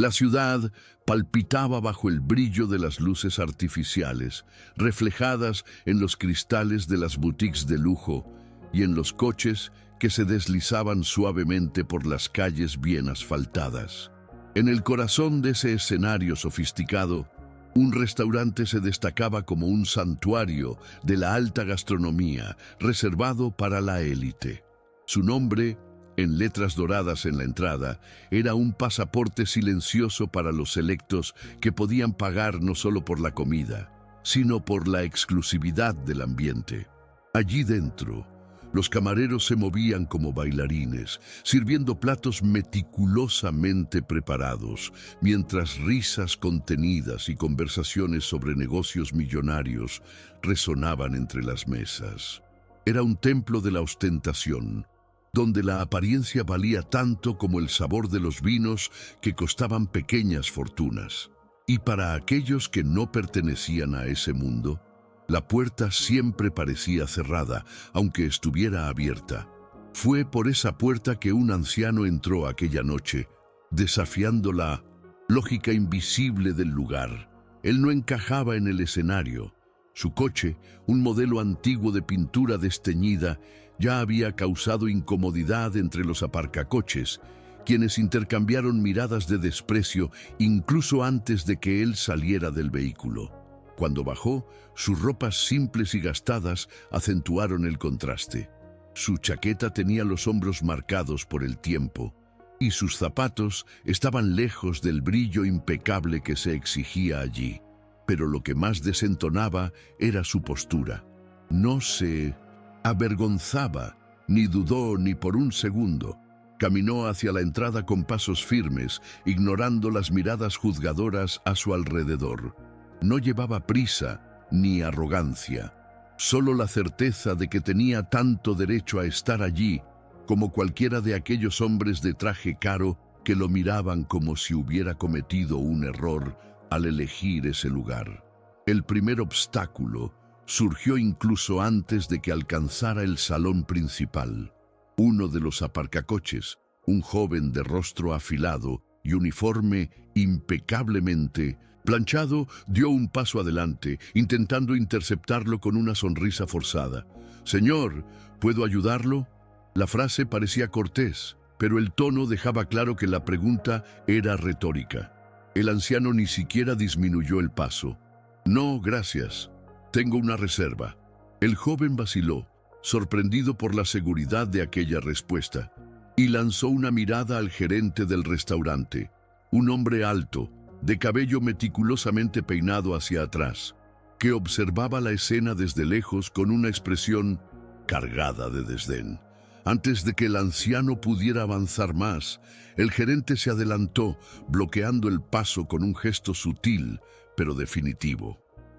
La ciudad palpitaba bajo el brillo de las luces artificiales, reflejadas en los cristales de las boutiques de lujo y en los coches que se deslizaban suavemente por las calles bien asfaltadas. En el corazón de ese escenario sofisticado, un restaurante se destacaba como un santuario de la alta gastronomía, reservado para la élite. Su nombre, en letras doradas en la entrada, era un pasaporte silencioso para los selectos que podían pagar no solo por la comida, sino por la exclusividad del ambiente. Allí dentro, los camareros se movían como bailarines, sirviendo platos meticulosamente preparados, mientras risas contenidas y conversaciones sobre negocios millonarios resonaban entre las mesas. Era un templo de la ostentación, donde la apariencia valía tanto como el sabor de los vinos que costaban pequeñas fortunas. Y para aquellos que no pertenecían a ese mundo, la puerta siempre parecía cerrada, aunque estuviera abierta. Fue por esa puerta que un anciano entró aquella noche, desafiando la lógica invisible del lugar. Él no encajaba en el escenario. Su coche, un modelo antiguo de pintura desteñida, ya había causado incomodidad entre los aparcacoches, quienes intercambiaron miradas de desprecio incluso antes de que él saliera del vehículo. Cuando bajó, sus ropas simples y gastadas acentuaron el contraste. Su chaqueta tenía los hombros marcados por el tiempo, y sus zapatos estaban lejos del brillo impecable que se exigía allí. Pero lo que más desentonaba era su postura. No se avergonzaba, ni dudó ni por un segundo. Caminó hacia la entrada con pasos firmes, ignorando las miradas juzgadoras a su alrededor. No llevaba prisa ni arrogancia, solo la certeza de que tenía tanto derecho a estar allí como cualquiera de aquellos hombres de traje caro que lo miraban como si hubiera cometido un error al elegir ese lugar. El primer obstáculo surgió incluso antes de que alcanzara el salón principal. Uno de los aparcacoches, un joven de rostro afilado y uniforme impecablemente planchado, dio un paso adelante, intentando interceptarlo con una sonrisa forzada. «Señor, ¿puedo ayudarlo?». La frase parecía cortés, pero el tono dejaba claro que la pregunta era retórica. El anciano ni siquiera disminuyó el paso. «No, gracias. Tengo una reserva». El joven vaciló, sorprendido por la seguridad de aquella respuesta, y lanzó una mirada al gerente del restaurante, un hombre alto, de cabello meticulosamente peinado hacia atrás, que observaba la escena desde lejos con una expresión cargada de desdén. Antes de que el anciano pudiera avanzar más, el gerente se adelantó, bloqueando el paso con un gesto sutil, pero definitivo.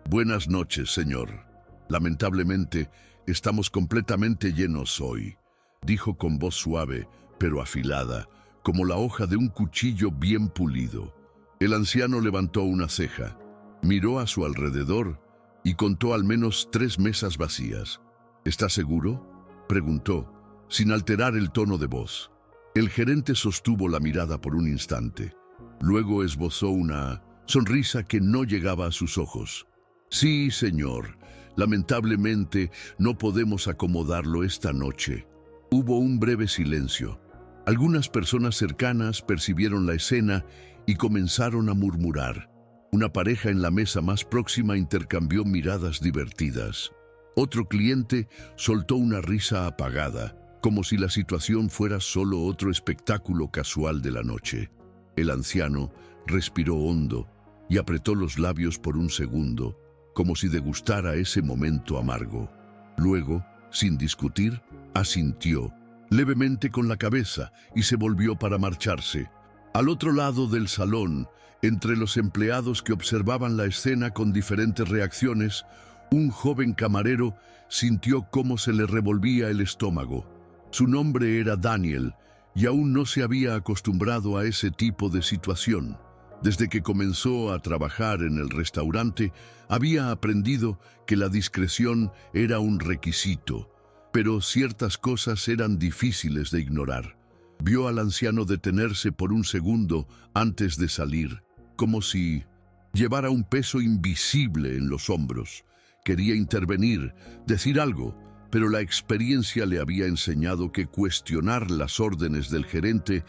«Buenas noches, señor. Lamentablemente, estamos completamente llenos hoy», dijo con voz suave, pero afilada, como la hoja de un cuchillo bien pulido. El anciano levantó una ceja, miró a su alrededor y contó al menos 3 mesas vacías. «¿Está seguro?», preguntó, sin alterar el tono de voz. El gerente sostuvo la mirada por un instante. Luego esbozó una sonrisa que no llegaba a sus ojos. «Sí, señor. Lamentablemente no podemos acomodarlo esta noche». Hubo un breve silencio. Algunas personas cercanas percibieron la escena y comenzaron a murmurar. Una pareja en la mesa más próxima intercambió miradas divertidas. Otro cliente soltó una risa apagada, como si la situación fuera solo otro espectáculo casual de la noche. El anciano respiró hondo y apretó los labios por un segundo, como si degustara ese momento amargo. Luego, sin discutir, asintió levemente con la cabeza y se volvió para marcharse. Al otro lado del salón, entre los empleados que observaban la escena con diferentes reacciones, un joven camarero sintió cómo se le revolvía el estómago. Su nombre era Daniel y aún no se había acostumbrado a ese tipo de situación. Desde que comenzó a trabajar en el restaurante, había aprendido que la discreción era un requisito, pero ciertas cosas eran difíciles de ignorar. Vio al anciano detenerse por un segundo antes de salir, como si llevara un peso invisible en los hombros. Quería intervenir, decir algo, pero la experiencia le había enseñado que cuestionar las órdenes del gerente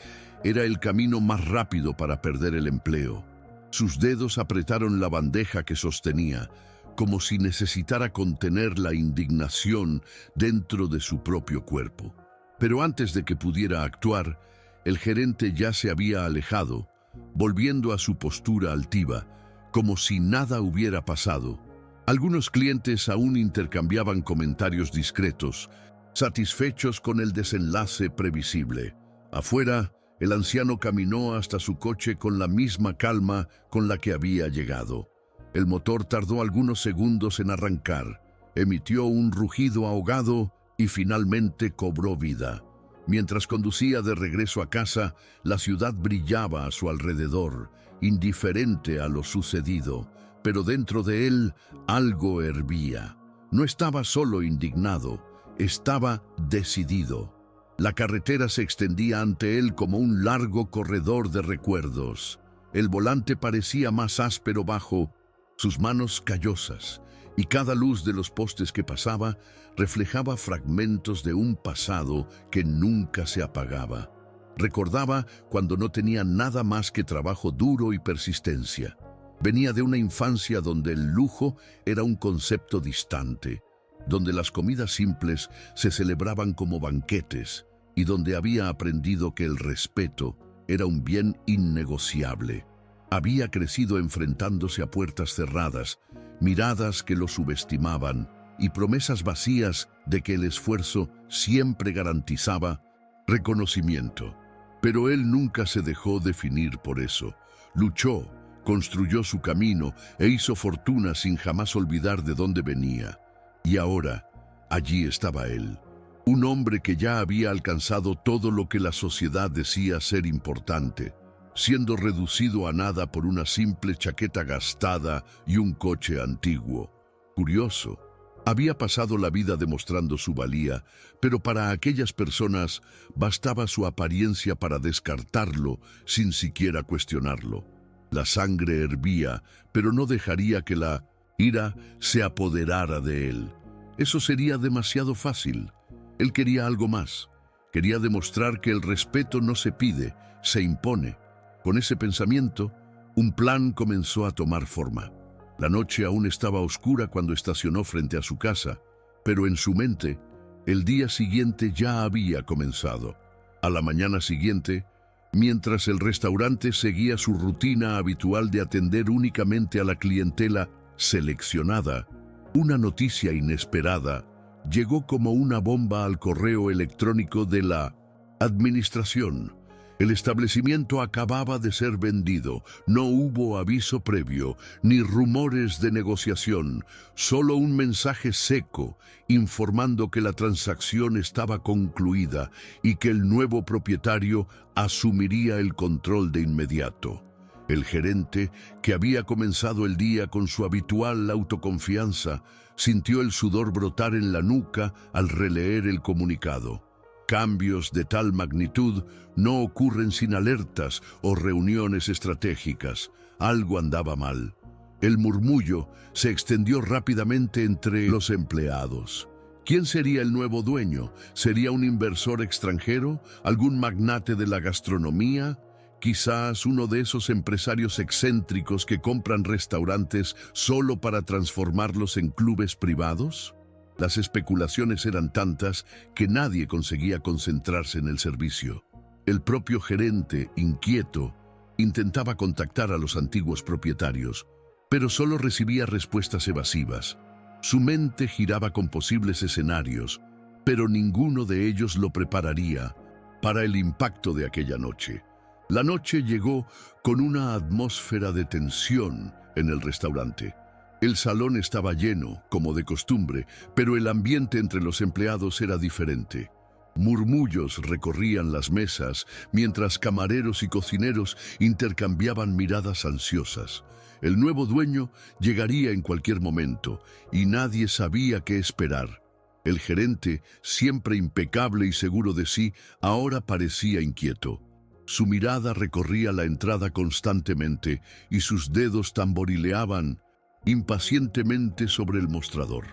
era el camino más rápido para perder el empleo. Sus dedos apretaron la bandeja que sostenía, como si necesitara contener la indignación dentro de su propio cuerpo. Pero antes de que pudiera actuar, el gerente ya se había alejado, volviendo a su postura altiva, como si nada hubiera pasado. Algunos clientes aún intercambiaban comentarios discretos, satisfechos con el desenlace previsible. Afuera, el anciano caminó hasta su coche con la misma calma con la que había llegado. El motor tardó algunos segundos en arrancar, emitió un rugido ahogado y finalmente cobró vida. Mientras conducía de regreso a casa, la ciudad brillaba a su alrededor, indiferente a lo sucedido, pero dentro de él algo hervía. No estaba solo indignado, estaba decidido. La carretera se extendía ante él como un largo corredor de recuerdos. El volante parecía más áspero bajo sus manos callosas, y cada luz de los postes que pasaba reflejaba fragmentos de un pasado que nunca se apagaba. Recordaba cuando no tenía nada más que trabajo duro y persistencia. Venía de una infancia donde el lujo era un concepto distante, donde las comidas simples se celebraban como banquetes y donde había aprendido que el respeto era un bien innegociable. Había crecido enfrentándose a puertas cerradas, miradas que lo subestimaban y promesas vacías de que el esfuerzo siempre garantizaba reconocimiento. Pero él nunca se dejó definir por eso. Luchó, construyó su camino e hizo fortuna sin jamás olvidar de dónde venía. Y ahora, allí estaba él, un hombre que ya había alcanzado todo lo que la sociedad decía ser importante, siendo reducido a nada por una simple chaqueta gastada y un coche antiguo. Curioso, había pasado la vida demostrando su valía, pero para aquellas personas bastaba su apariencia para descartarlo sin siquiera cuestionarlo. La sangre hervía, pero no dejaría que la ira se apoderara de él. Eso sería demasiado fácil. Él quería algo más. Quería demostrar que el respeto no se pide, se impone. Con ese pensamiento, un plan comenzó a tomar forma. La noche aún estaba oscura cuando estacionó frente a su casa, pero en su mente, el día siguiente ya había comenzado. A la mañana siguiente, mientras el restaurante seguía su rutina habitual de atender únicamente a la clientela seleccionada, una noticia inesperada llegó como una bomba al correo electrónico de la administración. El establecimiento acababa de ser vendido. No hubo aviso previo, ni rumores de negociación, solo un mensaje seco informando que la transacción estaba concluida y que el nuevo propietario asumiría el control de inmediato. El gerente, que había comenzado el día con su habitual autoconfianza, sintió el sudor brotar en la nuca al releer el comunicado. Cambios de tal magnitud no ocurren sin alertas o reuniones estratégicas. Algo andaba mal. El murmullo se extendió rápidamente entre los empleados. ¿Quién sería el nuevo dueño? ¿Sería un inversor extranjero? ¿Algún magnate de la gastronomía? Quizás uno de esos empresarios excéntricos que compran restaurantes solo para transformarlos en clubes privados. Las especulaciones eran tantas que nadie conseguía concentrarse en el servicio. El propio gerente, inquieto, intentaba contactar a los antiguos propietarios, pero solo recibía respuestas evasivas. Su mente giraba con posibles escenarios, pero ninguno de ellos lo prepararía para el impacto de aquella noche. La noche llegó con una atmósfera de tensión en el restaurante. El salón estaba lleno, como de costumbre, pero el ambiente entre los empleados era diferente. Murmullos recorrían las mesas, mientras camareros y cocineros intercambiaban miradas ansiosas. El nuevo dueño llegaría en cualquier momento, y nadie sabía qué esperar. El gerente, siempre impecable y seguro de sí, ahora parecía inquieto. Su mirada recorría la entrada constantemente y sus dedos tamborileaban impacientemente sobre el mostrador.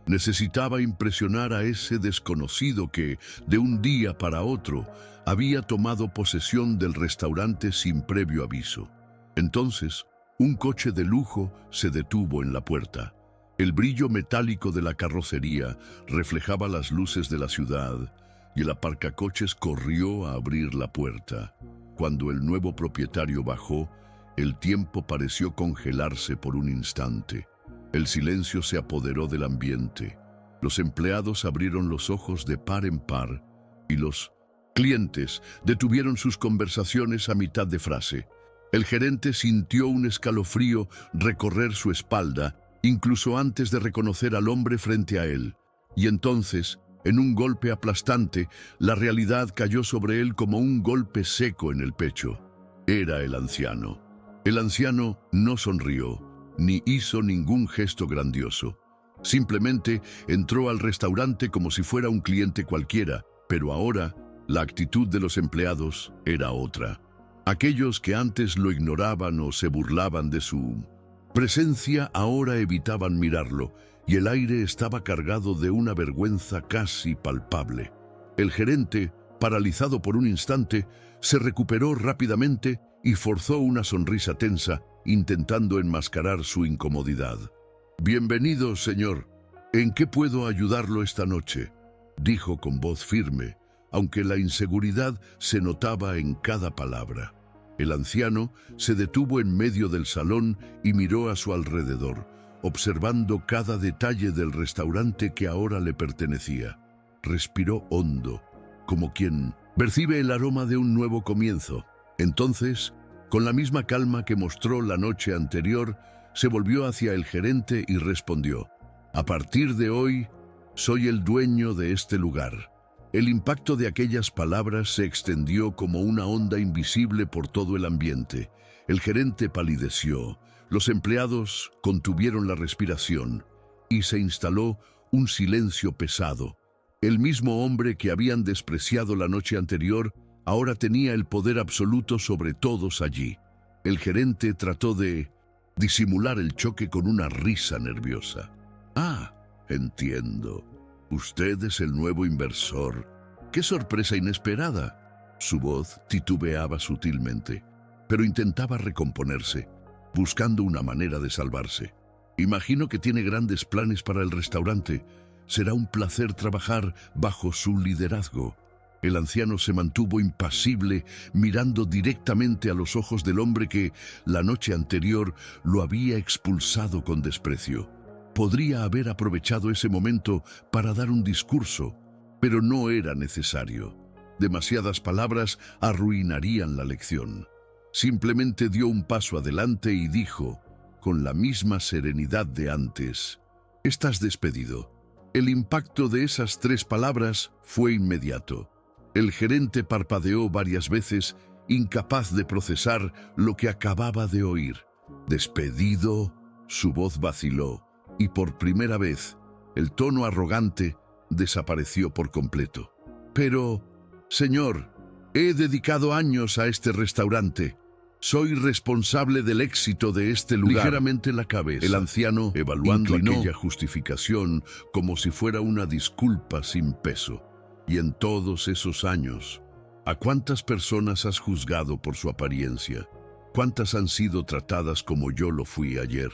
Necesitaba impresionar a ese desconocido que, de un día para otro, había tomado posesión del restaurante sin previo aviso. Entonces, un coche de lujo se detuvo en la puerta. El brillo metálico de la carrocería reflejaba las luces de la ciudad y el aparcacoches corrió a abrir la puerta. Cuando el nuevo propietario bajó, el tiempo pareció congelarse por un instante. El silencio se apoderó del ambiente. Los empleados abrieron los ojos de par en par y los clientes detuvieron sus conversaciones a mitad de frase. El gerente sintió un escalofrío recorrer su espalda, incluso antes de reconocer al hombre frente a él. Y entonces, en un golpe aplastante, la realidad cayó sobre él como un golpe seco en el pecho. Era el anciano. El anciano no sonrió, ni hizo ningún gesto grandioso. Simplemente entró al restaurante como si fuera un cliente cualquiera, pero ahora la actitud de los empleados era otra. Aquellos que antes lo ignoraban o se burlaban de su presencia ahora evitaban mirarlo, y el aire estaba cargado de una vergüenza casi palpable. El gerente, paralizado por un instante, se recuperó rápidamente y forzó una sonrisa tensa, intentando enmascarar su incomodidad. «Bienvenido, señor. ¿En qué puedo ayudarlo esta noche?», dijo con voz firme, aunque la inseguridad se notaba en cada palabra. El anciano se detuvo en medio del salón y miró a su alrededor, observando cada detalle del restaurante que ahora le pertenecía. Respiró hondo, como quien percibe el aroma de un nuevo comienzo. Entonces, con la misma calma que mostró la noche anterior, se volvió hacia el gerente y respondió: «A partir de hoy, soy el dueño de este lugar». El impacto de aquellas palabras se extendió como una onda invisible por todo el ambiente. El gerente palideció, los empleados contuvieron la respiración y se instaló un silencio pesado. El mismo hombre que habían despreciado la noche anterior ahora tenía el poder absoluto sobre todos allí. El gerente trató de disimular el choque con una risa nerviosa. «Ah, entiendo. Usted es el nuevo inversor. ¡Qué sorpresa inesperada!». Su voz titubeaba sutilmente, pero intentaba recomponerse, buscando una manera de salvarse. «Imagino que tiene grandes planes para el restaurante. Será un placer trabajar bajo su liderazgo». El anciano se mantuvo impasible, mirando directamente a los ojos del hombre que, la noche anterior, lo había expulsado con desprecio. Podría haber aprovechado ese momento para dar un discurso, pero no era necesario. Demasiadas palabras arruinarían la lección. Simplemente dio un paso adelante y dijo, con la misma serenidad de antes: «Estás despedido». El impacto de esas 3 palabras fue inmediato. El gerente parpadeó varias veces, incapaz de procesar lo que acababa de oír. «¿Despedido?». Su voz vaciló, y por primera vez, el tono arrogante desapareció por completo. «Pero, señor, he dedicado años a este restaurante. Soy responsable del éxito de este lugar». Ligeramente la cabeza. El anciano, evaluando aquella justificación como si fuera una disculpa sin peso. «Y en todos esos años, ¿a cuántas personas has juzgado por su apariencia? ¿Cuántas han sido tratadas como yo lo fui ayer?».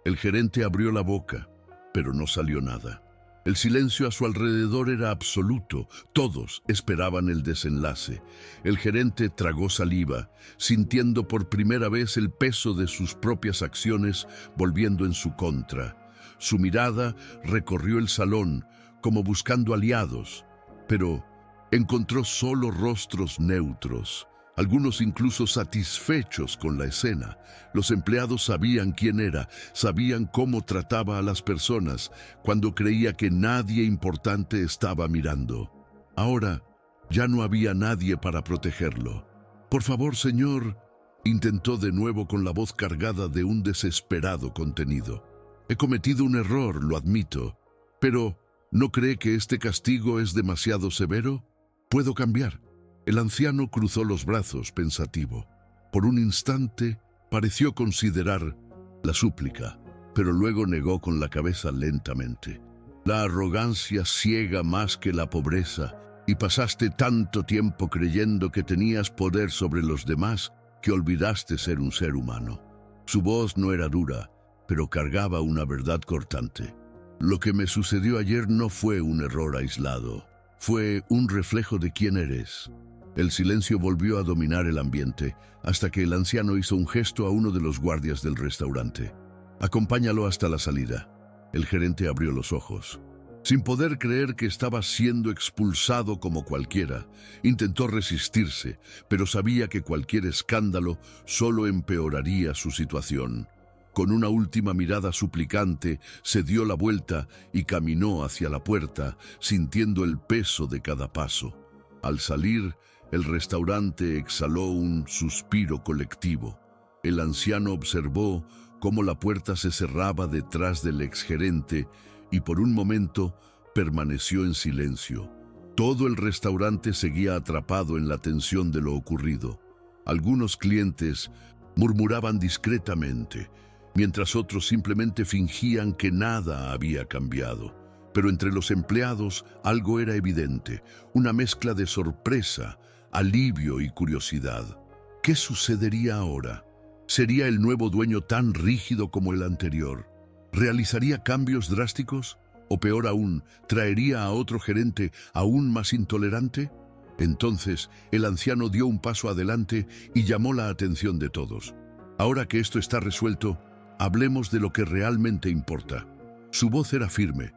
El gerente abrió la boca, pero no salió nada. El silencio a su alrededor era absoluto. Todos esperaban el desenlace. El gerente tragó saliva, sintiendo por primera vez el peso de sus propias acciones volviendo en su contra. Su mirada recorrió el salón, como buscando aliados, pero encontró solo rostros neutros, algunos incluso satisfechos con la escena. Los empleados sabían quién era, sabían cómo trataba a las personas cuando creía que nadie importante estaba mirando. Ahora ya no había nadie para protegerlo. «Por favor, señor», intentó de nuevo con la voz cargada de un desesperado contenido. «He cometido un error, lo admito, pero ¿No cree que este castigo es demasiado severo? Puedo cambiar. El anciano cruzó los brazos, pensativo. Por un instante pareció considerar la súplica, pero luego negó con la cabeza lentamente. La arrogancia ciega más que la pobreza, y pasaste tanto tiempo creyendo que tenías poder sobre los demás que olvidaste ser un ser humano. Su voz no era dura, pero cargaba una verdad cortante. Lo que me sucedió ayer no fue un error aislado, fue un reflejo de quién eres. El silencio volvió a dominar el ambiente, hasta que el anciano hizo un gesto a uno de los guardias del restaurante. «Acompáñalo hasta la salida». El gerente abrió los ojos. Sin poder creer que estaba siendo expulsado como cualquiera, intentó resistirse, pero sabía que cualquier escándalo solo empeoraría su situación. Con una última mirada suplicante, se dio la vuelta y caminó hacia la puerta, sintiendo el peso de cada paso. Al salir, el restaurante exhaló un suspiro colectivo. El anciano observó cómo la puerta se cerraba detrás del exgerente y por un momento permaneció en silencio. Todo el restaurante seguía atrapado en la tensión de lo ocurrido. Algunos clientes murmuraban discretamente, mientras otros simplemente fingían que nada había cambiado. Pero entre los empleados algo era evidente, una mezcla de sorpresa, alivio y curiosidad. ¿Qué sucedería ahora? ¿Sería el nuevo dueño tan rígido como el anterior? ¿Realizaría cambios drásticos? ¿O peor aún, traería a otro gerente aún más intolerante? Entonces, el anciano dio un paso adelante y llamó la atención de todos. Ahora que esto está resuelto, hablemos de lo que realmente importa. Su voz era firme,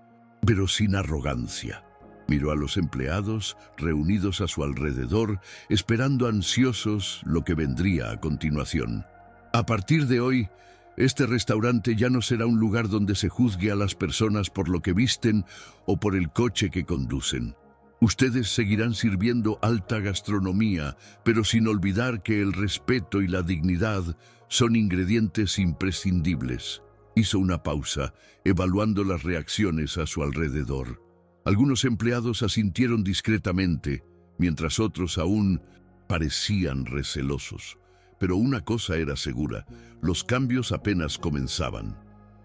pero sin arrogancia. Miró a los empleados reunidos a su alrededor, esperando ansiosos lo que vendría a continuación. A partir de hoy, este restaurante ya no será un lugar donde se juzgue a las personas por lo que visten o por el coche que conducen. Ustedes seguirán sirviendo alta gastronomía, pero sin olvidar que el respeto y la dignidad son ingredientes imprescindibles. Hizo una pausa, evaluando las reacciones a su alrededor. Algunos empleados asintieron discretamente, mientras otros aún parecían recelosos. Pero una cosa era segura, los cambios apenas comenzaban.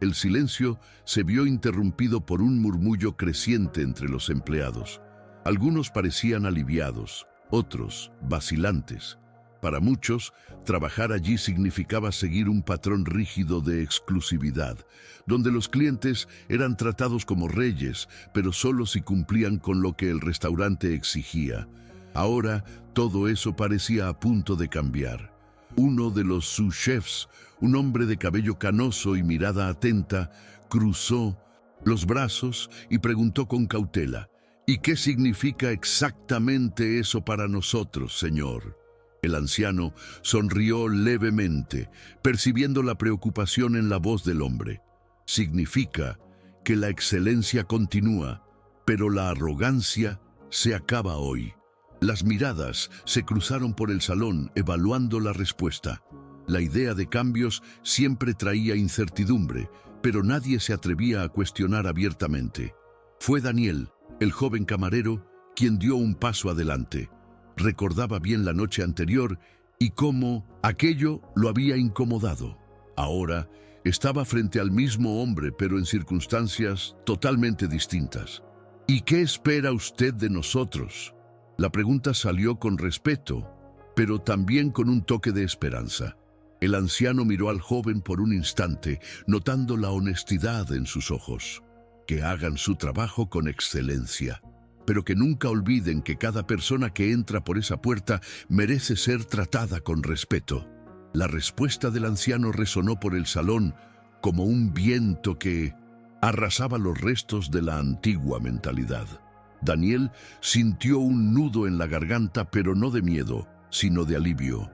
El silencio se vio interrumpido por un murmullo creciente entre los empleados. Algunos parecían aliviados, otros vacilantes. Para muchos, trabajar allí significaba seguir un patrón rígido de exclusividad, donde los clientes eran tratados como reyes, pero solo si cumplían con lo que el restaurante exigía. Ahora, todo eso parecía a punto de cambiar. Uno de los sous-chefs, un hombre de cabello canoso y mirada atenta, cruzó los brazos y preguntó con cautela: «¿Y qué significa exactamente eso para nosotros, señor?». El anciano sonrió levemente, percibiendo la preocupación en la voz del hombre. «Significa que la excelencia continúa, pero la arrogancia se acaba hoy». Las miradas se cruzaron por el salón, evaluando la respuesta. La idea de cambios siempre traía incertidumbre, pero nadie se atrevía a cuestionar abiertamente. Fue Daniel, el joven camarero, quien dio un paso adelante. Recordaba bien la noche anterior y cómo aquello lo había incomodado. Ahora estaba frente al mismo hombre, pero en circunstancias totalmente distintas. «¿Y qué espera usted de nosotros?». La pregunta salió con respeto, pero también con un toque de esperanza. El anciano miró al joven por un instante, notando la honestidad en sus ojos. «Que hagan su trabajo con excelencia, pero que nunca olviden que cada persona que entra por esa puerta merece ser tratada con respeto». La respuesta del anciano resonó por el salón como un viento que arrasaba los restos de la antigua mentalidad. Daniel sintió un nudo en la garganta, pero no de miedo, sino de alivio.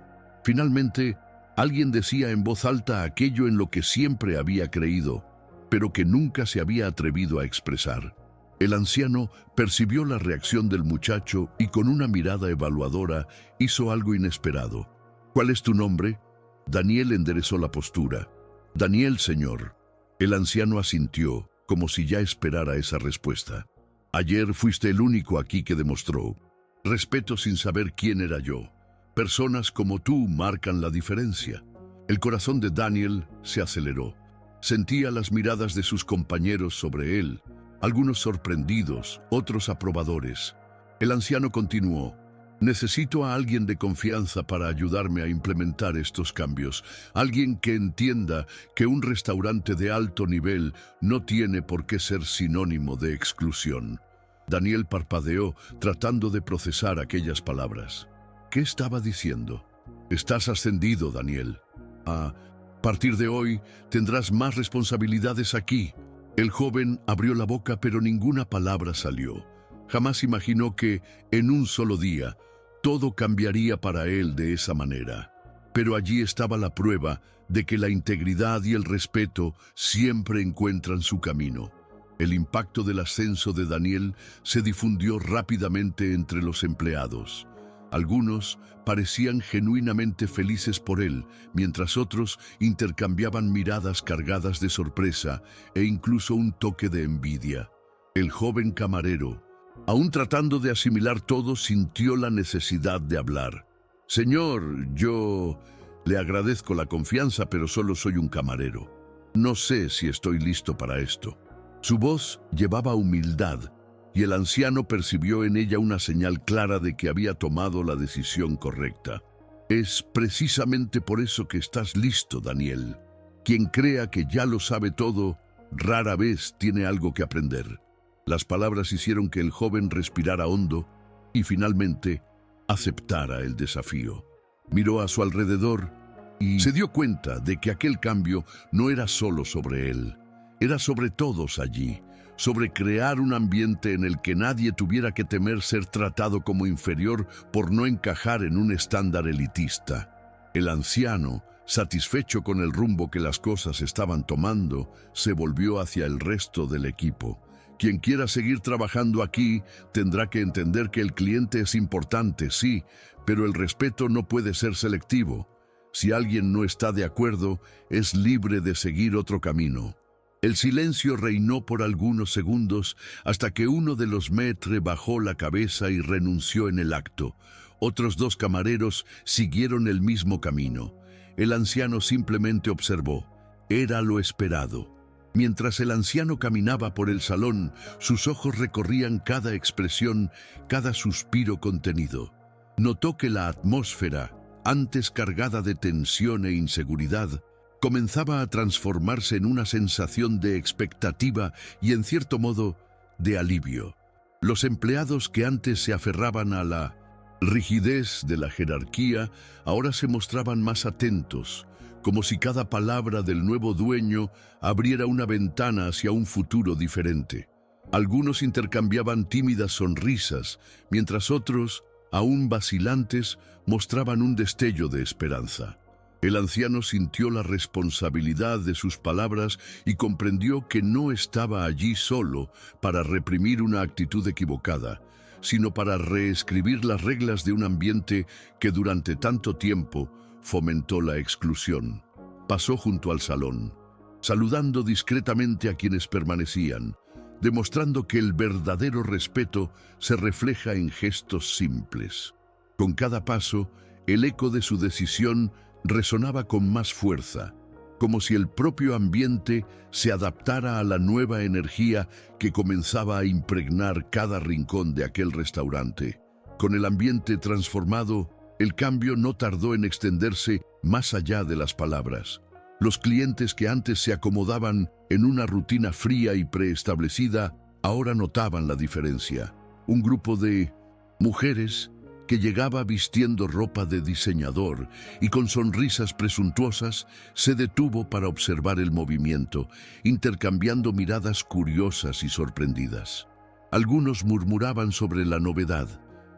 Finalmente, alguien decía en voz alta aquello en lo que siempre había creído, pero que nunca se había atrevido a expresar. El anciano percibió la reacción del muchacho y con una mirada evaluadora hizo algo inesperado. «¿Cuál es tu nombre?». Daniel enderezó la postura. «Daniel, señor». El anciano asintió, como si ya esperara esa respuesta. Ayer fuiste el único aquí que demostró respeto sin saber quién era yo. Personas como tú marcan la diferencia. El corazón de Daniel se aceleró. Sentía las miradas de sus compañeros sobre él, algunos sorprendidos, otros aprobadores. El anciano continuó: necesito a alguien de confianza para ayudarme a implementar estos cambios. Alguien que entienda que un restaurante de alto nivel no tiene por qué ser sinónimo de exclusión. Daniel parpadeó, tratando de procesar aquellas palabras. ¿Qué estaba diciendo? Estás ascendido, Daniel. A partir de hoy tendrás más responsabilidades aquí. El joven abrió la boca, pero ninguna palabra salió. Jamás imaginó que, en un solo día, todo cambiaría para él de esa manera. Pero allí estaba la prueba de que la integridad y el respeto siempre encuentran su camino. El impacto del ascenso de Daniel se difundió rápidamente entre los empleados. Algunos parecían genuinamente felices por él, mientras otros intercambiaban miradas cargadas de sorpresa e incluso un toque de envidia. El joven camarero, aún tratando de asimilar todo, sintió la necesidad de hablar. Señor, yo le agradezco la confianza, pero solo soy un camarero. No sé si estoy listo para esto. Su voz llevaba humildad, y el anciano percibió en ella una señal clara de que había tomado la decisión correcta. Es precisamente por eso que estás listo, Daniel. Quien crea que ya lo sabe todo, rara vez tiene algo que aprender. Las palabras hicieron que el joven respirara hondo y finalmente aceptara el desafío. Miró a su alrededor y se dio cuenta de que aquel cambio no era solo sobre él. Era sobre todos allí, sobre crear un ambiente en el que nadie tuviera que temer ser tratado como inferior por no encajar en un estándar elitista. El anciano, satisfecho con el rumbo que las cosas estaban tomando, se volvió hacia el resto del equipo. Quien quiera seguir trabajando aquí tendrá que entender que el cliente es importante, sí, pero el respeto no puede ser selectivo. Si alguien no está de acuerdo, es libre de seguir otro camino. El silencio reinó por algunos segundos hasta que uno de los maîtres bajó la cabeza y renunció en el acto. Otros dos camareros siguieron el mismo camino. El anciano simplemente observó. Era lo esperado. Mientras el anciano caminaba por el salón, sus ojos recorrían cada expresión, cada suspiro contenido. Notó que la atmósfera, antes cargada de tensión e inseguridad, comenzaba a transformarse en una sensación de expectativa y, en cierto modo, de alivio. Los empleados que antes se aferraban a la rigidez de la jerarquía ahora se mostraban más atentos, como si cada palabra del nuevo dueño abriera una ventana hacia un futuro diferente. Algunos intercambiaban tímidas sonrisas, mientras otros, aún vacilantes, mostraban un destello de esperanza. El anciano sintió la responsabilidad de sus palabras y comprendió que no estaba allí solo para reprimir una actitud equivocada, sino para reescribir las reglas de un ambiente que durante tanto tiempo fomentó la exclusión. Pasó junto al salón, saludando discretamente a quienes permanecían, demostrando que el verdadero respeto se refleja en gestos simples. Con cada paso, el eco de su decisión resonaba con más fuerza, como si el propio ambiente se adaptara a la nueva energía que comenzaba a impregnar cada rincón de aquel restaurante. Con el ambiente transformado, el cambio no tardó en extenderse más allá de las palabras. Los clientes que antes se acomodaban en una rutina fría y preestablecida, ahora notaban la diferencia. Un grupo de mujeres que llegaba vistiendo ropa de diseñador y con sonrisas presuntuosas, se detuvo para observar el movimiento, intercambiando miradas curiosas y sorprendidas. Algunos murmuraban sobre la novedad,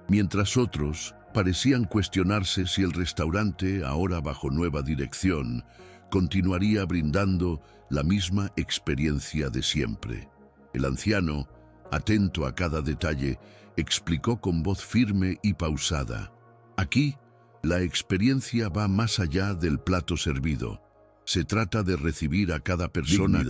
mientras otros parecían cuestionarse si el restaurante, ahora bajo nueva dirección, continuaría brindando la misma experiencia de siempre. El anciano, atento a cada detalle, explicó con voz firme y pausada: aquí, la experiencia va más allá del plato servido. Se trata de recibir a cada persona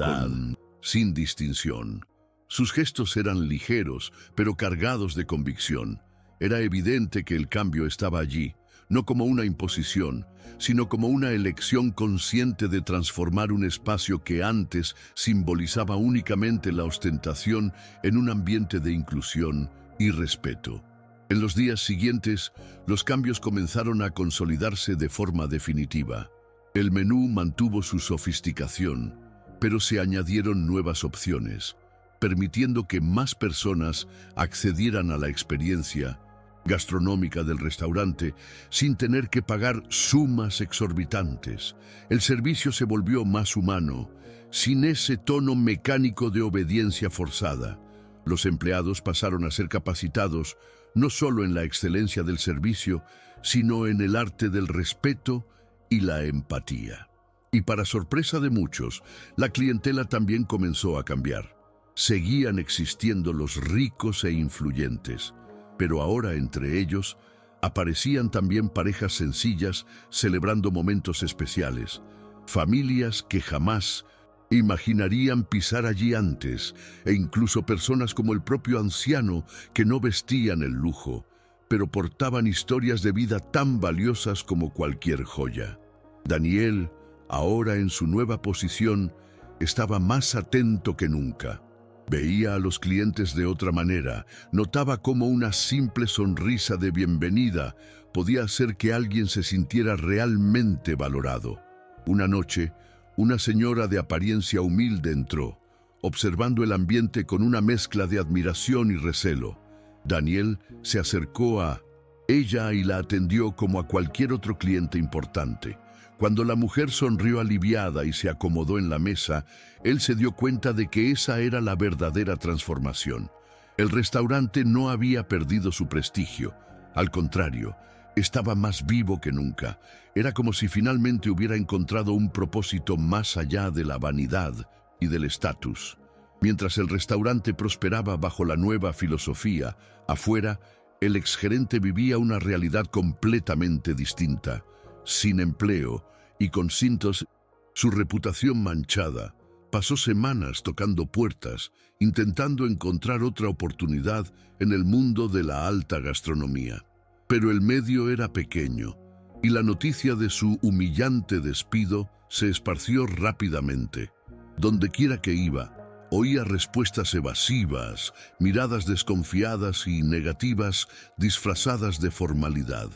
sin distinción. Sus gestos eran ligeros, pero cargados de convicción. Era evidente que el cambio estaba allí, no como una imposición, sino como una elección consciente de transformar un espacio que antes simbolizaba únicamente la ostentación en un ambiente de inclusión y respeto. En los días siguientes, los cambios comenzaron a consolidarse de forma definitiva. El menú mantuvo su sofisticación, pero se añadieron nuevas opciones, permitiendo que más personas accedieran a la experiencia gastronómica del restaurante sin tener que pagar sumas exorbitantes. El servicio se volvió más humano, sin ese tono mecánico de obediencia forzada. Los empleados pasaron a ser capacitados no solo en la excelencia del servicio, sino en el arte del respeto y la empatía. Y para sorpresa de muchos, la clientela también comenzó a cambiar. Seguían existiendo los ricos e influyentes, pero ahora entre ellos aparecían también parejas sencillas celebrando momentos especiales, familias que jamás imaginarían pisar allí antes, e incluso personas como el propio anciano que no vestían el lujo, pero portaban historias de vida tan valiosas como cualquier joya. Daniel, ahora en su nueva posición, estaba más atento que nunca. Veía a los clientes de otra manera, notaba cómo una simple sonrisa de bienvenida podía hacer que alguien se sintiera realmente valorado. Una noche, una señora de apariencia humilde entró, observando el ambiente con una mezcla de admiración y recelo. Daniel se acercó a ella y la atendió como a cualquier otro cliente importante. Cuando la mujer sonrió aliviada y se acomodó en la mesa, él se dio cuenta de que esa era la verdadera transformación. El restaurante no había perdido su prestigio. Al contrario, estaba más vivo que nunca. Era como si finalmente hubiera encontrado un propósito más allá de la vanidad y del estatus. Mientras el restaurante prosperaba bajo la nueva filosofía, afuera, el exgerente vivía una realidad completamente distinta. Sin empleo y con su reputación manchada, pasó semanas tocando puertas, intentando encontrar otra oportunidad en el mundo de la alta gastronomía. Pero el medio era pequeño, y la noticia de su humillante despido se esparció rápidamente. Dondequiera que iba, oía respuestas evasivas, miradas desconfiadas y negativas disfrazadas de formalidad.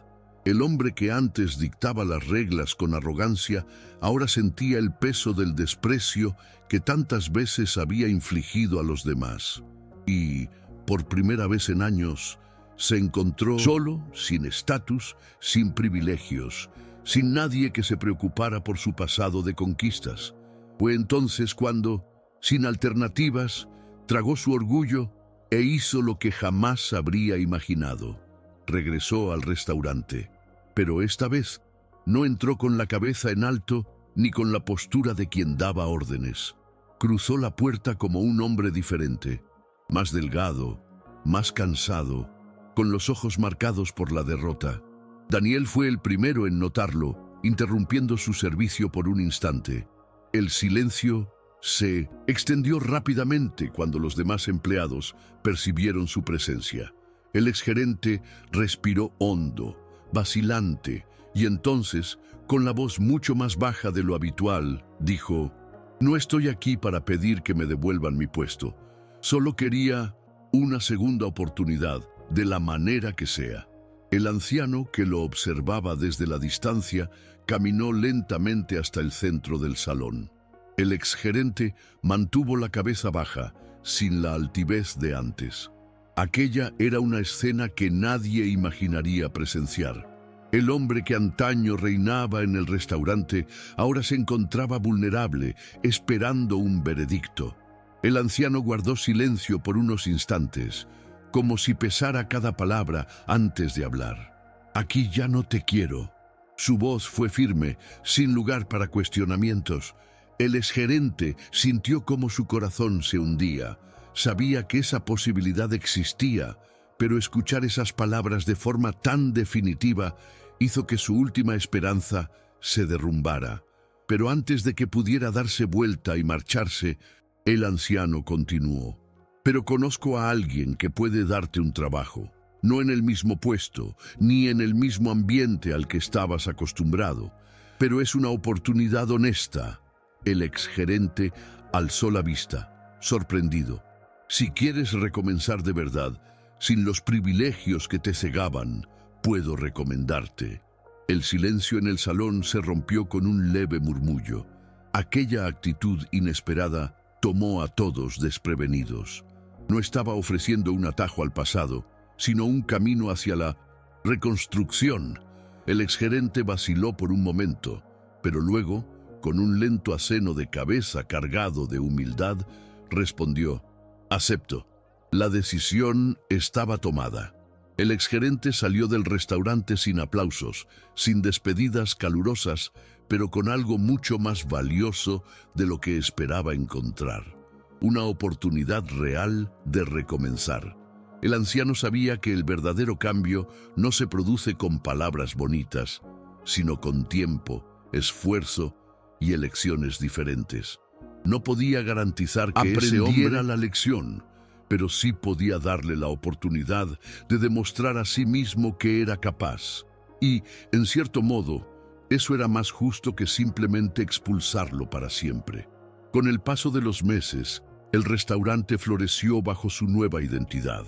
El hombre que antes dictaba las reglas con arrogancia, ahora sentía el peso del desprecio que tantas veces había infligido a los demás. Y, por primera vez en años, se encontró solo, sin estatus, sin privilegios, sin nadie que se preocupara por su pasado de conquistas. Fue entonces cuando, sin alternativas, tragó su orgullo e hizo lo que jamás habría imaginado. Regresó al restaurante, pero esta vez no entró con la cabeza en alto ni con la postura de quien daba órdenes. Cruzó la puerta como un hombre diferente, más delgado, más cansado, con los ojos marcados por la derrota. Daniel fue el primero en notarlo, interrumpiendo su servicio por un instante. El silencio se extendió rápidamente cuando los demás empleados percibieron su presencia. El exgerente respiró hondo, vacilante, y entonces, con la voz mucho más baja de lo habitual, dijo: «No estoy aquí para pedir que me devuelvan mi puesto. Solo quería una segunda oportunidad, de la manera que sea». El anciano, que lo observaba desde la distancia, caminó lentamente hasta el centro del salón. El exgerente mantuvo la cabeza baja, sin la altivez de antes. Aquella era una escena que nadie imaginaría presenciar. El hombre que antaño reinaba en el restaurante ahora se encontraba vulnerable, esperando un veredicto. El anciano guardó silencio por unos instantes, como si pesara cada palabra antes de hablar. «Aquí ya no te quiero». Su voz fue firme, sin lugar para cuestionamientos. El exgerente sintió cómo su corazón se hundía. Sabía que esa posibilidad existía, pero escuchar esas palabras de forma tan definitiva hizo que su última esperanza se derrumbara. Pero antes de que pudiera darse vuelta y marcharse, el anciano continuó: Pero conozco a alguien que puede darte un trabajo, no en el mismo puesto, ni en el mismo ambiente al que estabas acostumbrado, pero es una oportunidad honesta. El exgerente alzó la vista, sorprendido. Si quieres recomenzar de verdad, sin los privilegios que te cegaban, puedo recomendarte. El silencio en el salón se rompió con un leve murmullo. Aquella actitud inesperada tomó a todos desprevenidos. No estaba ofreciendo un atajo al pasado, sino un camino hacia la reconstrucción. El exgerente vaciló por un momento, pero luego, con un lento aceno de cabeza cargado de humildad, respondió: «Acepto». La decisión estaba tomada. El exgerente salió del restaurante sin aplausos, sin despedidas calurosas, pero con algo mucho más valioso de lo que esperaba encontrar: una oportunidad real de recomenzar. El anciano sabía que el verdadero cambio no se produce con palabras bonitas, sino con tiempo, esfuerzo y elecciones diferentes. No podía garantizar que ese hombre la lección, pero sí podía darle la oportunidad de demostrar a sí mismo que era capaz. Y, en cierto modo, eso era más justo que simplemente expulsarlo para siempre. Con el paso de los meses, el restaurante floreció bajo su nueva identidad.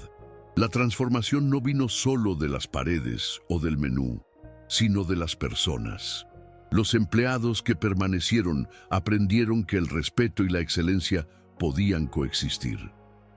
La transformación no vino solo de las paredes o del menú, sino de las personas. Los empleados que permanecieron aprendieron que el respeto y la excelencia podían coexistir.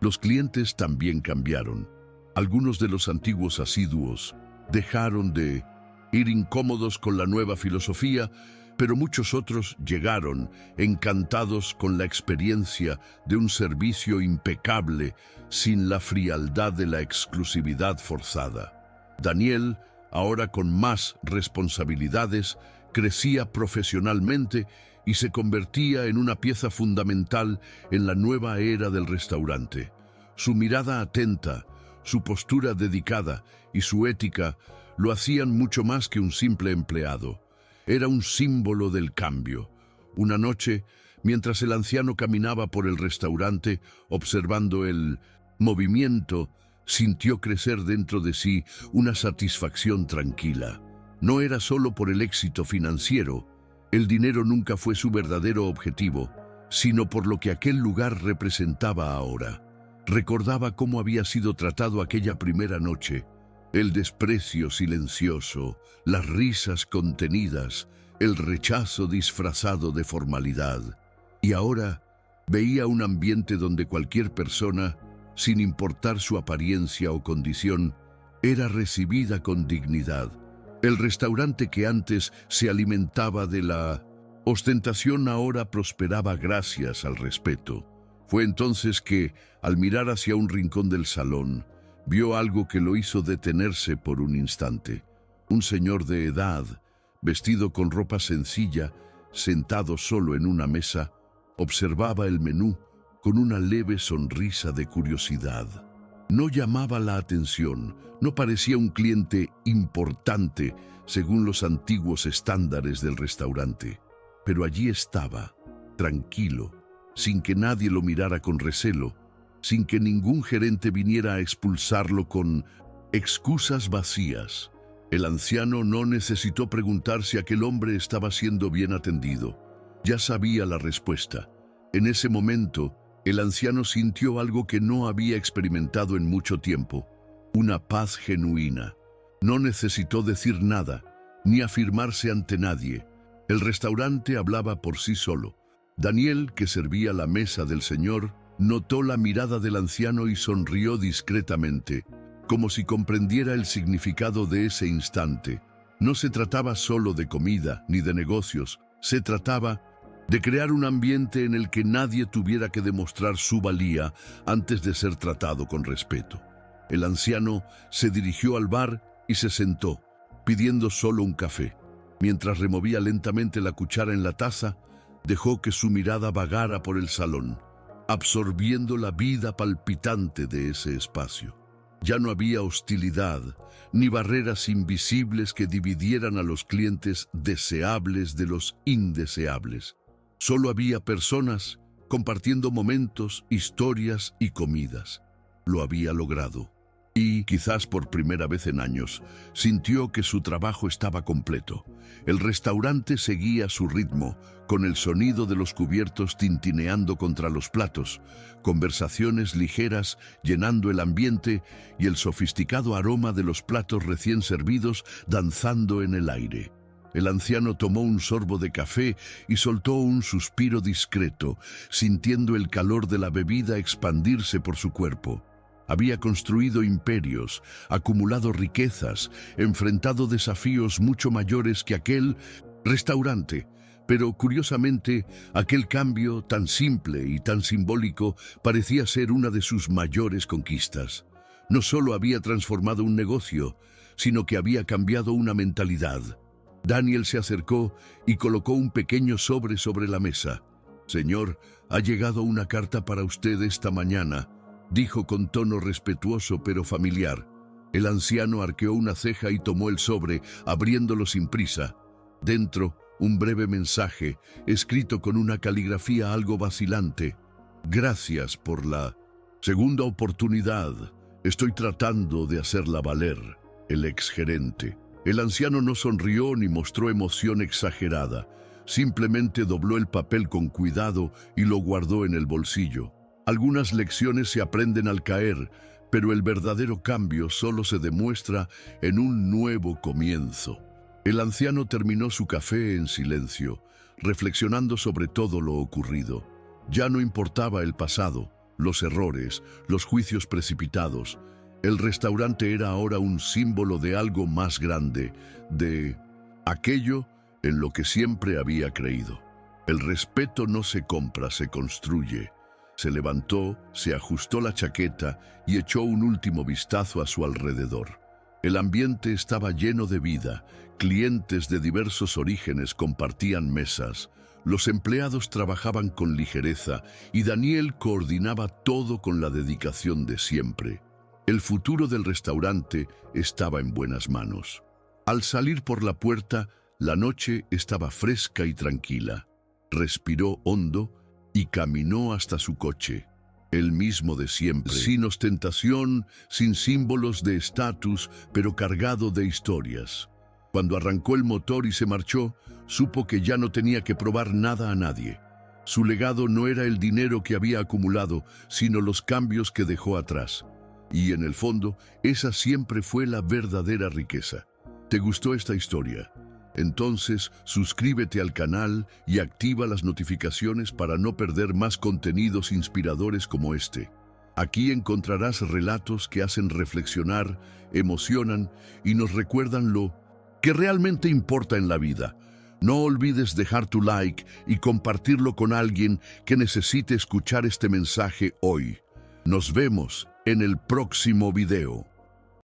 Los clientes también cambiaron. Algunos de los antiguos asiduos dejaron de ir incómodos con la nueva filosofía, pero muchos otros llegaron encantados con la experiencia de un servicio impecable sin la frialdad de la exclusividad forzada. Daniel, ahora con más responsabilidades, crecía profesionalmente y se convertía en una pieza fundamental en la nueva era del restaurante. Su mirada atenta, su postura dedicada y su ética lo hacían mucho más que un simple empleado. Era un símbolo del cambio. Una noche, mientras el anciano caminaba por el restaurante, observando el movimiento, sintió crecer dentro de sí una satisfacción tranquila. No era solo por el éxito financiero. El dinero nunca fue su verdadero objetivo, sino por lo que aquel lugar representaba ahora. Recordaba cómo había sido tratado aquella primera noche: el desprecio silencioso, las risas contenidas, el rechazo disfrazado de formalidad. Y ahora veía un ambiente donde cualquier persona, sin importar su apariencia o condición, era recibida con dignidad. El restaurante que antes se alimentaba de la ostentación ahora prosperaba gracias al respeto. Fue entonces que, al mirar hacia un rincón del salón, vio algo que lo hizo detenerse por un instante. Un señor de edad, vestido con ropa sencilla, sentado solo en una mesa, observaba el menú con una leve sonrisa de curiosidad. No llamaba la atención, no parecía un cliente importante según los antiguos estándares del restaurante, pero allí estaba, tranquilo, sin que nadie lo mirara con recelo, sin que ningún gerente viniera a expulsarlo con excusas vacías. El anciano no necesitó preguntar si aquel hombre estaba siendo bien atendido. Ya sabía la respuesta. En ese momento, el anciano sintió algo que no había experimentado en mucho tiempo: una paz genuina. No necesitó decir nada, ni afirmarse ante nadie. El restaurante hablaba por sí solo. Daniel, que servía la mesa del señor, notó la mirada del anciano y sonrió discretamente, como si comprendiera el significado de ese instante. No se trataba solo de comida ni de negocios, se trataba de crear un ambiente en el que nadie tuviera que demostrar su valía antes de ser tratado con respeto. El anciano se dirigió al bar y se sentó, pidiendo solo un café. Mientras removía lentamente la cuchara en la taza, dejó que su mirada vagara por el salón, absorbiendo la vida palpitante de ese espacio. Ya no había hostilidad, ni barreras invisibles que dividieran a los clientes deseables de los indeseables. Solo había personas compartiendo momentos, historias y comidas. Lo había logrado. Y, quizás por primera vez en años, sintió que su trabajo estaba completo. El restaurante seguía su ritmo, con el sonido de los cubiertos tintineando contra los platos, conversaciones ligeras llenando el ambiente y el sofisticado aroma de los platos recién servidos danzando en el aire. El anciano tomó un sorbo de café y soltó un suspiro discreto, sintiendo el calor de la bebida expandirse por su cuerpo. Había construido imperios, acumulado riquezas, enfrentado desafíos mucho mayores que aquel restaurante. Pero, curiosamente, aquel cambio tan simple y tan simbólico parecía ser una de sus mayores conquistas. No solo había transformado un negocio, sino que había cambiado una mentalidad. Daniel se acercó y colocó un pequeño sobre la mesa. «Señor, ha llegado una carta para usted esta mañana», dijo con tono respetuoso pero familiar. El anciano arqueó una ceja y tomó el sobre, abriéndolo sin prisa. Dentro, un breve mensaje, escrito con una caligrafía algo vacilante. «Gracias por la segunda oportunidad. Estoy tratando de hacerla valer», el exgerente. El anciano no sonrió ni mostró emoción exagerada. Simplemente dobló el papel con cuidado y lo guardó en el bolsillo. Algunas lecciones se aprenden al caer, pero el verdadero cambio solo se demuestra en un nuevo comienzo. El anciano terminó su café en silencio, reflexionando sobre todo lo ocurrido. Ya no importaba el pasado, los errores, los juicios precipitados. El restaurante era ahora un símbolo de algo más grande, de aquello en lo que siempre había creído. El respeto no se compra, se construye. Se levantó, se ajustó la chaqueta y echó un último vistazo a su alrededor. El ambiente estaba lleno de vida, clientes de diversos orígenes compartían mesas, los empleados trabajaban con ligereza y Daniel coordinaba todo con la dedicación de siempre. El futuro del restaurante estaba en buenas manos. Al salir por la puerta, la noche estaba fresca y tranquila. Respiró hondo y caminó hasta su coche, el mismo de siempre, sin ostentación, sin símbolos de estatus, pero cargado de historias. Cuando arrancó el motor y se marchó, supo que ya no tenía que probar nada a nadie. Su legado no era el dinero que había acumulado, sino los cambios que dejó atrás. Y en el fondo, esa siempre fue la verdadera riqueza. ¿Te gustó esta historia? Entonces, suscríbete al canal y activa las notificaciones para no perder más contenidos inspiradores como este. Aquí encontrarás relatos que hacen reflexionar, emocionan y nos recuerdan lo que realmente importa en la vida. No olvides dejar tu like y compartirlo con alguien que necesite escuchar este mensaje hoy. Nos vemos en el próximo video.